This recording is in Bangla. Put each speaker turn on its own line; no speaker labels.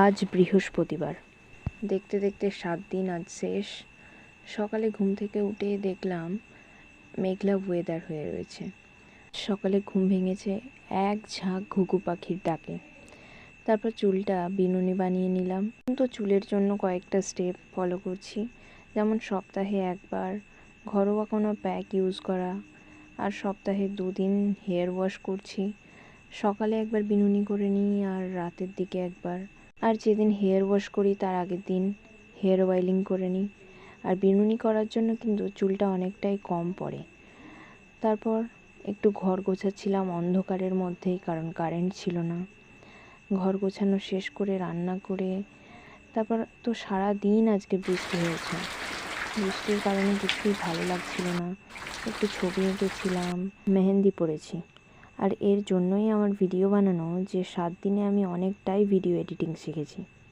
আজ বৃহস্পতিবার। দেখতে দেখতে 7 দিন আজ শেষ। সকালে ঘুম থেকে উঠে দেখলাম মেঘলা ওয়েদার হয়ে রয়েছে। সকালে ঘুম ভেঙেছে এক ঝাঁক ঘুঘু পাখির ডাকে। তারপর চুলটা বিনুনি বানিয়ে নিলাম। তো চুলের জন্য কয়েকটা স্টেপ ফলো করছি, যেমন সপ্তাহে একবার ঘরোয়া কোনো প্যাক ইউজ করা, আর সপ্তাহে 2 দিন হেয়ার ওয়াশ করছি। সকালে একবার বিনুনি করে নিই আর রাতের দিকে একবার। আর যেদিন হেয়ার ওয়াশ করি তার আগের দিন হেয়ার অয়েলিং করে নিই। আর বিনুনি করার জন্য কিন্তু চুলটা অনেকটাই কম পড়ে। তারপর একটু ঘর গোছাচ্ছিলাম অন্ধকারের মধ্যেই, কারণ কারেন্ট ছিল না। ঘর গোছানো শেষ করে রান্না করে তারপর তো সারা দিন আজকে বৃষ্টি হয়েছে। বৃষ্টির কারণে কিছুই ভালো লাগছিল না। একটু ছবি এঁকেছিলাম, মেহেন্দি পরেছি। আর এর জন্যই আমার ভিডিও বানানো, যে 7 দিনে আমি অনেকটাই ভিডিও এডিটিং শিখেছি।